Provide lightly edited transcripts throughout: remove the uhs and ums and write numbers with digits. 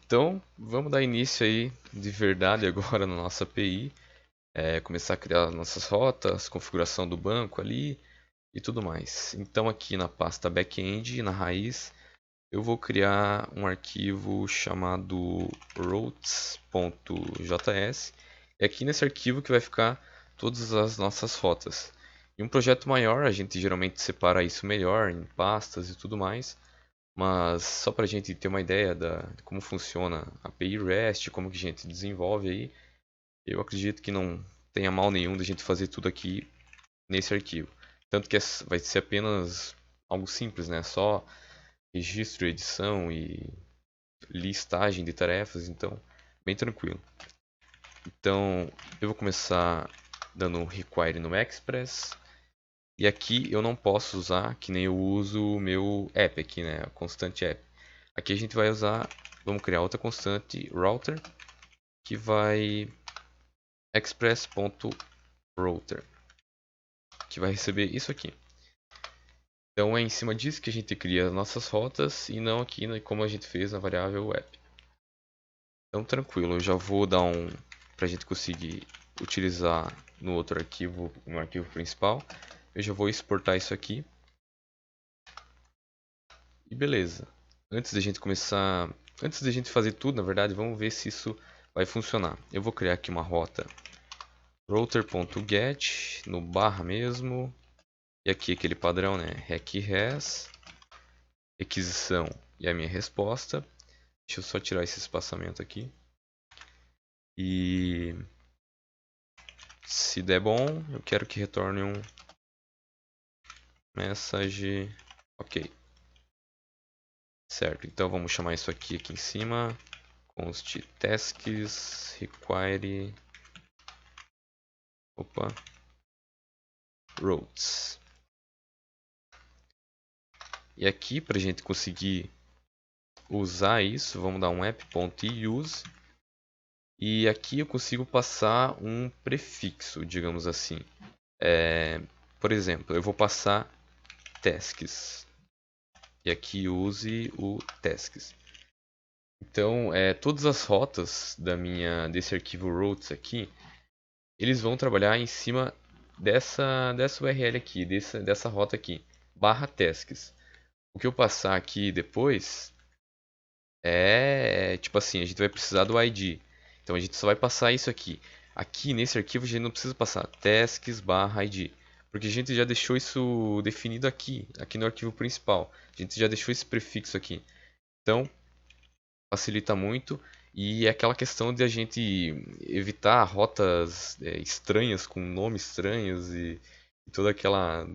Então, vamos dar início aí de verdade agora na nossa API, começar a criar nossas rotas, configuração do banco ali e tudo mais. Então, aqui na pasta backend, na raiz, eu vou criar um arquivo chamado routes.js. É aqui nesse arquivo que vai ficar todas as nossas rotas. Em um projeto maior, a gente geralmente separa isso melhor em pastas e tudo mais. Mas só para a gente ter uma ideia de como funciona a API REST, como que a gente desenvolve aí, eu acredito que não tenha mal nenhum da gente fazer tudo aqui nesse arquivo. Tanto que vai ser apenas algo simples, né? Só registro, edição e listagem de tarefas, então bem tranquilo. Então eu vou começar dando um require no Express. E aqui eu não posso usar, que nem eu uso o meu app aqui, né? A constante app. Aqui a gente vai usar, vamos criar outra constante router, que vai express.router, que vai receber isso aqui. Então é em cima disso que a gente cria as nossas rotas e não aqui como a gente fez na variável app. Então tranquilo, eu já vou dar para a gente conseguir utilizar no outro arquivo, no arquivo principal. Eu já vou exportar isso aqui. E beleza. Antes da gente começar, antes da gente fazer tudo, na verdade, vamos ver se isso vai funcionar. Eu vou criar aqui uma rota router.get no barra mesmo. E aqui aquele padrão, né? req_res, requisição e a minha resposta. Deixa eu só tirar esse espaçamento aqui. E se der bom, eu quero que retorne um message. Ok. Certo, então vamos chamar isso aqui em cima. Const tasks require. Opa. Routes. E aqui, para a gente conseguir usar isso, vamos dar um app.use. E aqui eu consigo passar um prefixo, digamos assim. Por exemplo, eu vou passar tasks. E aqui use o tasks. Então, todas as rotas desse arquivo routes aqui, eles vão trabalhar em cima dessa URL aqui, dessa rota aqui, /tasks. O que eu passar aqui depois tipo assim, a gente vai precisar do ID. Então a gente só vai passar isso aqui. Aqui nesse arquivo a gente não precisa passar tasks/id, porque a gente já deixou isso definido aqui no arquivo principal. A gente já deixou esse prefixo aqui. Então facilita muito e é aquela questão de a gente evitar rotas estranhas com nomes estranhos e toda aquela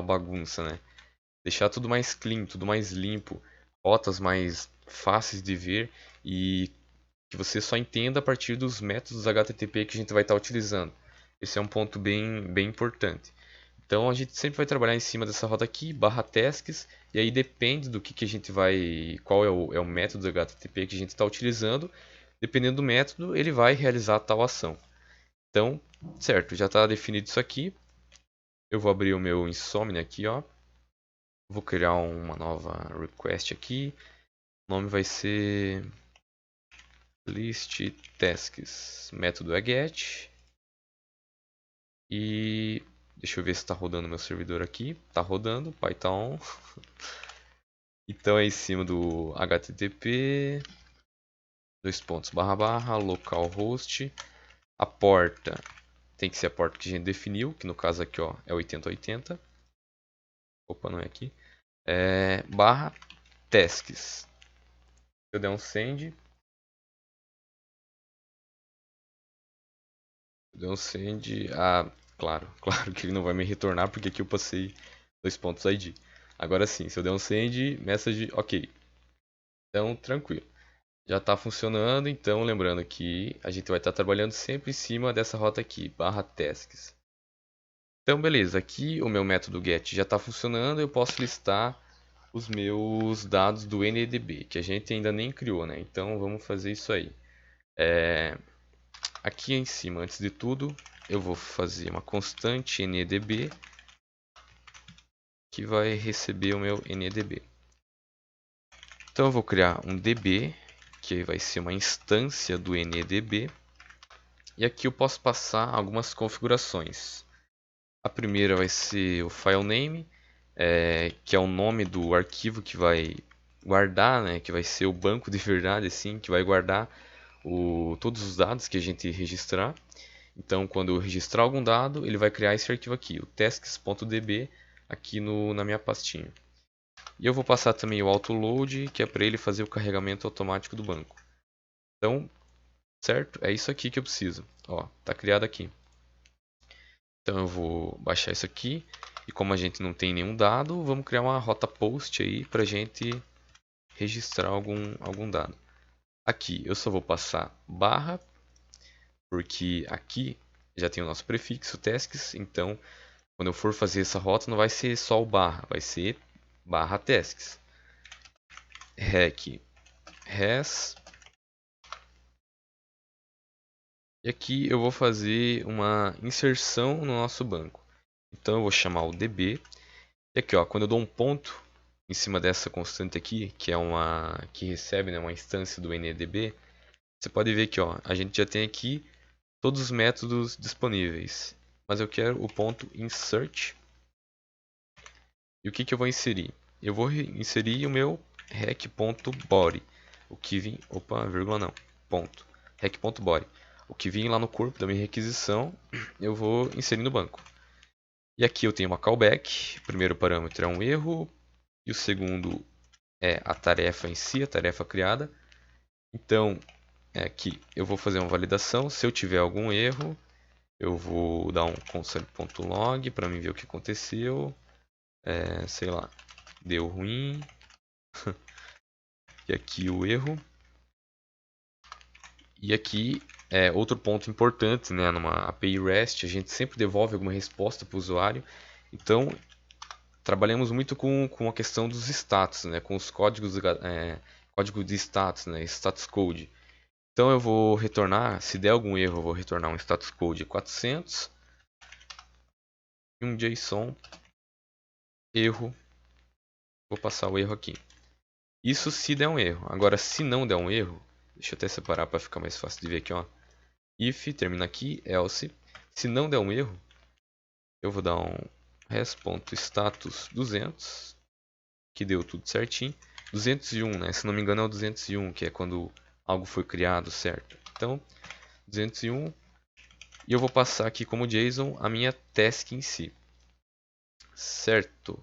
bagunça, né? Deixar tudo mais clean, tudo mais limpo, rotas mais fáceis de ver e que você só entenda a partir dos métodos HTTP que a gente vai estar utilizando. Esse é um ponto bem importante. Então a gente sempre vai trabalhar em cima dessa rota aqui, /tasks, e aí depende do que a gente vai, qual é o método HTTP que a gente está utilizando. Dependendo do método, ele vai realizar tal ação. Então, certo, já está definido isso aqui. Eu vou abrir o meu Insomnia aqui, ó. Vou criar uma nova request aqui. O nome vai ser list tasks. Método é get. E deixa eu ver se está rodando meu servidor aqui. Está rodando, Python. Então é em cima do http localhost. A porta tem que ser a porta que a gente definiu, que no caso aqui ó, é 8080. Opa, não é aqui. /tasks. Se eu der um send, claro, claro que ele não vai me retornar porque aqui eu passei _id. Agora sim, se eu der um send, message ok. Então, tranquilo. Já está funcionando, então lembrando que a gente vai estar trabalhando sempre em cima dessa rota aqui, /tasks. Então, beleza, aqui o meu método get já está funcionando, eu posso listar os meus dados do NDB, que a gente ainda nem criou, né? Então, vamos fazer isso aí. Aqui em cima, antes de tudo, eu vou fazer uma constante NDB que vai receber o meu NDB. Então eu vou criar um DB que vai ser uma instância do NDB. E aqui eu posso passar algumas configurações. A primeira vai ser o file name, que é o nome do arquivo que vai guardar, né, que vai ser o banco de verdade, assim, que vai guardar todos os dados que a gente registrar. Então, quando eu registrar algum dado, ele vai criar esse arquivo aqui, o tasks.db, aqui na minha pastinha. E eu vou passar também o autoload, que é para ele fazer o carregamento automático do banco. Então, certo? É isso aqui que eu preciso. Ó, tá criado aqui. Então eu vou baixar isso aqui. E como a gente não tem nenhum dado, vamos criar uma rota post aí para a gente registrar algum dado. Aqui eu só vou passar barra, porque aqui já tem o nosso prefixo tasks. Então quando eu for fazer essa rota não vai ser só o barra, vai ser barra tasks. Rec res. E aqui eu vou fazer uma inserção no nosso banco. Então eu vou chamar o db. E aqui, ó, quando eu dou um ponto em cima dessa constante aqui, que é que recebe, né, uma instância do NDB, você pode ver que, ó, a gente já tem aqui todos os métodos disponíveis. Mas eu quero o ponto insert. E o que eu vou inserir? Eu vou inserir o meu rec.body. O que vem, opa, vírgula não, ponto. Rec.body. O que vem lá no corpo da minha requisição, eu vou inserir no banco. E aqui eu tenho uma callback. O primeiro parâmetro é um erro. E o segundo é a tarefa em si, a tarefa criada. Então, aqui eu vou fazer uma validação. Se eu tiver algum erro, eu vou dar um console.log para mim ver o que aconteceu. Sei lá, deu ruim. E aqui o erro. E aqui outro ponto importante, né, numa API REST, a gente sempre devolve alguma resposta para o usuário. Então, trabalhamos muito com a questão dos status, né, com os códigos, código de status, né, status code. Então eu vou retornar, se der algum erro, eu vou retornar um status code 400 e um JSON erro. Vou passar o erro aqui. Isso se der um erro. Agora, se não der um erro, deixa eu até separar para ficar mais fácil de ver aqui, ó. If termina aqui, else. Se não der um erro, eu vou dar um res.status 200, que deu tudo certinho. 201, né? Se não me engano é o 201, que é quando algo foi criado, certo? Então, 201. E eu vou passar aqui como JSON a minha task em si. Certo.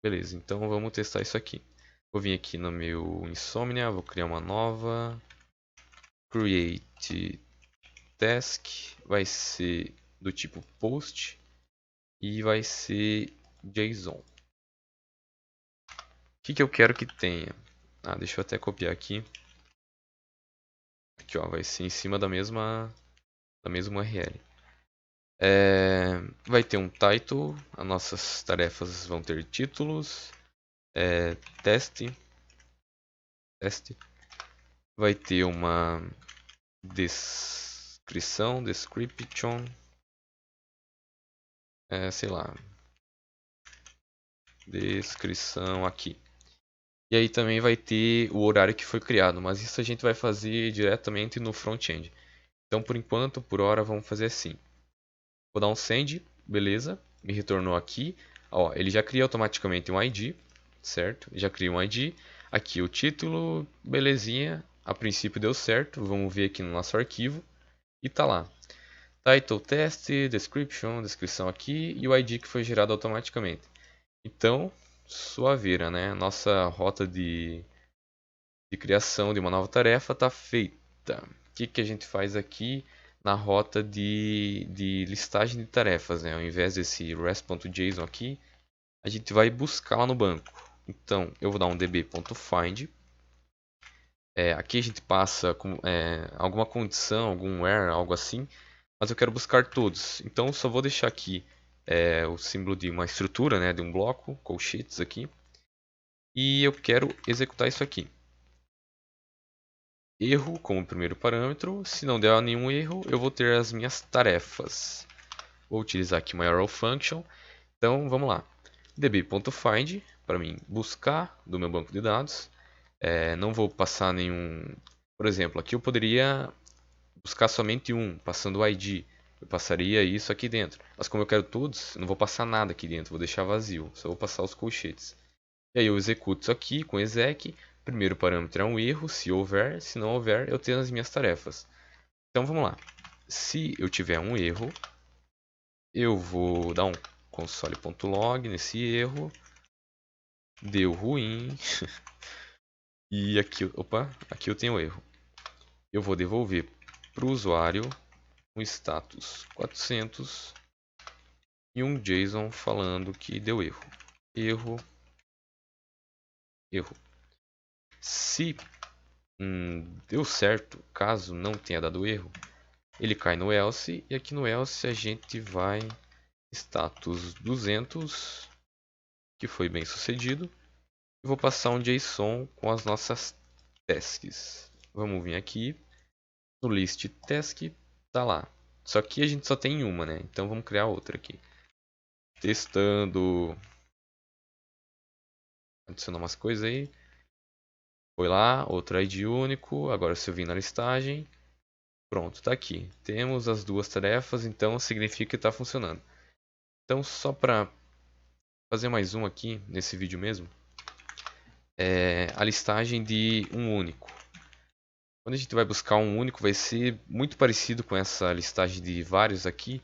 Beleza, então vamos testar isso aqui. Vou vir aqui no meu Insomnia, vou criar uma nova. Create task. Vai ser do tipo post. E vai ser JSON. O que eu quero que tenha? Deixa eu até copiar aqui. Aqui, ó, vai ser em cima da mesma URL. Vai ter um title, as nossas tarefas vão ter títulos, teste, vai ter uma descrição, description, sei lá, descrição aqui. E aí também vai ter o horário que foi criado, mas isso a gente vai fazer diretamente no front-end. Então por enquanto, por hora, vamos fazer assim. Vou dar um send, beleza, me retornou aqui. Ó, ele já cria automaticamente um ID, certo? Já cria um ID. Aqui o título, belezinha. A princípio deu certo. Vamos ver aqui no nosso arquivo. E tá lá. Title test, description, descrição aqui e o ID que foi gerado automaticamente. Então, suaveira, né? Nossa rota de criação de uma nova tarefa está feita. O que a gente faz aqui na rota de listagem de tarefas, né? Ao invés desse rest.json aqui, a gente vai buscar lá no banco. Então, eu vou dar um db.find. Aqui a gente passa alguma condição, algum where, algo assim, mas eu quero buscar todos. Então, eu só vou deixar aqui o símbolo de uma estrutura, né, de um bloco, colchetes aqui, e eu quero executar isso aqui. Erro como primeiro parâmetro. Se não der nenhum erro, eu vou ter as minhas tarefas. Vou utilizar aqui uma arrow function. Então, vamos lá. db.find para mim buscar do meu banco de dados. Não vou passar nenhum... Por exemplo, aqui eu poderia buscar somente um, passando o ID. Eu passaria isso aqui dentro. Mas como eu quero todos, eu não vou passar nada aqui dentro, vou deixar vazio. Só vou passar os colchetes. E aí eu executo isso aqui com exec. Primeiro parâmetro é um erro, se houver. Se não houver, eu tenho as minhas tarefas. Então vamos lá. Se eu tiver um erro, eu vou dar um console.log nesse erro. Deu ruim. E aqui, opa, aqui eu tenho erro. Eu vou devolver para o usuário um status 400 e um JSON falando que deu erro. Erro, erro. Se deu certo, caso não tenha dado erro, ele cai no else e aqui no else a gente vai status 200, que foi bem sucedido. E vou passar um JSON com as nossas tasks. Vamos vir aqui no list task, tá lá. Só que a gente só tem uma, né? Então vamos criar outra aqui. Testando. Adicionar umas coisas aí. Foi lá, outro ID único. Agora se eu vir na listagem. Pronto, está aqui. Temos as duas tarefas, então significa que está funcionando. Então só para fazer mais um aqui, nesse vídeo mesmo. É a listagem de um único. Quando a gente vai buscar um único, vai ser muito parecido com essa listagem de vários aqui.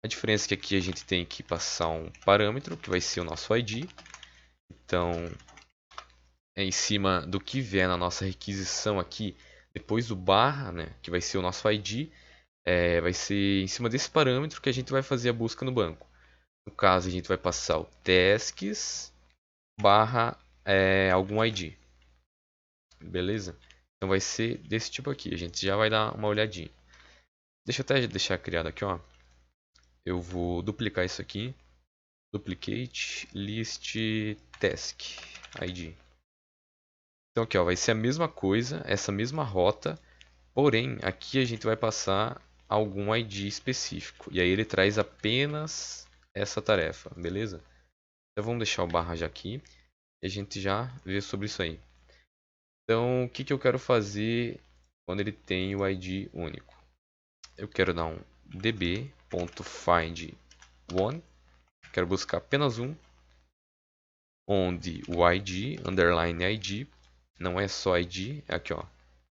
A diferença é que aqui a gente tem que passar um parâmetro, que vai ser o nosso ID. Então, é em cima do que vier na nossa requisição aqui, depois do barra, né, que vai ser o nosso ID, vai ser em cima desse parâmetro que a gente vai fazer a busca no banco. No caso, a gente vai passar o tasks barra algum ID. Beleza? Então vai ser desse tipo aqui. A gente já vai dar uma olhadinha. Deixa eu até deixar criado aqui, ó. Eu vou duplicar isso aqui. Duplicate list task ID. Então aqui ó, vai ser a mesma coisa, essa mesma rota, porém aqui a gente vai passar algum ID específico. E aí ele traz apenas essa tarefa, beleza? Então vamos deixar o barra já aqui e a gente já vê sobre isso aí. Então o que eu quero fazer quando ele tem o ID único? Eu quero dar um db.find1, quero buscar apenas um, onde o ID, underline ID, não é só ID, é aqui ó,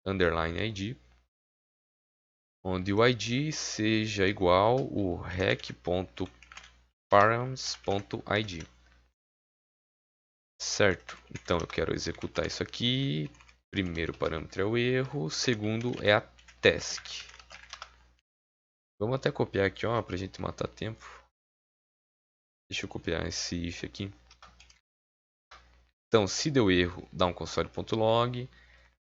underline ID, onde o ID seja igual o rec.params.id. Certo, então eu quero executar isso aqui. Primeiro parâmetro é o erro, segundo é a task. Vamos até copiar aqui ó, para a gente matar tempo. Deixa eu copiar esse if aqui. Então, se deu erro, dá um console.log,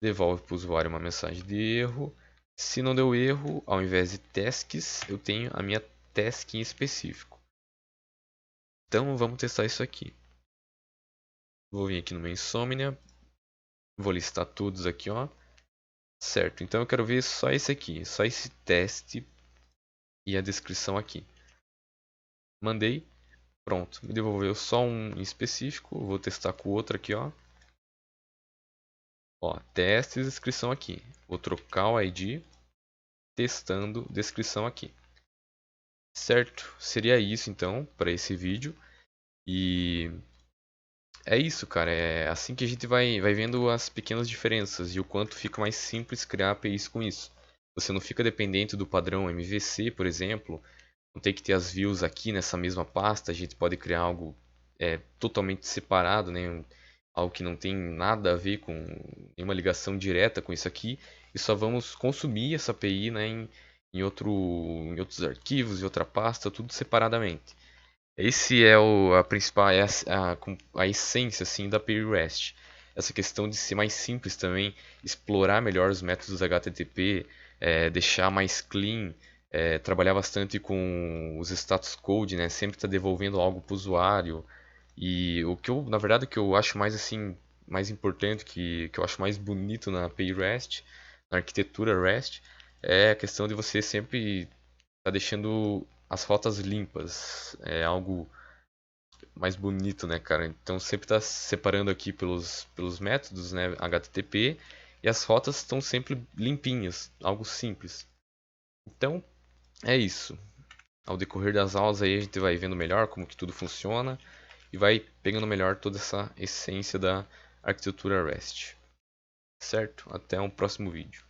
devolve para o usuário uma mensagem de erro. Se não deu erro, ao invés de tasks, eu tenho a minha task em específico. Então, vamos testar isso aqui. Vou vir aqui no meu Insomnia, vou listar todos aqui, ó. Certo, então eu quero ver só esse aqui, só esse teste e a descrição aqui. Mandei, pronto, me devolveu só um em específico, vou testar com o outro aqui, ó. Ó, teste e descrição aqui. Vou trocar o ID, testando, descrição aqui. Certo, seria isso então para esse vídeo. E é isso, cara. É assim que a gente vai vendo as pequenas diferenças e o quanto fica mais simples criar APIs com isso. Você não fica dependente do padrão MVC, por exemplo. Não tem que ter as views aqui nessa mesma pasta. A gente pode criar algo totalmente separado, né? Algo que não tem nada a ver com nenhuma ligação direta com isso aqui. E só vamos consumir essa API, né, em outros arquivos, em outra pasta, tudo separadamente. Esse é a principal, a essência assim, da API REST. Essa questão de ser mais simples também, explorar melhor os métodos HTTP, deixar mais clean, trabalhar bastante com os status code, né? Sempre estar devolvendo algo para o usuário. E o que eu, na verdade, o que eu acho mais assim, mais importante, que eu acho mais bonito na API REST, na arquitetura REST, é a questão de você sempre estar deixando as rotas limpas. É algo mais bonito, né, cara? Então sempre está separando aqui pelos métodos, né, HTTP, e as rotas estão sempre limpinhas, algo simples. Então, é isso. Ao decorrer das aulas aí a gente vai vendo melhor como que tudo funciona e vai pegando melhor toda essa essência da arquitetura REST. Certo? Até um próximo vídeo.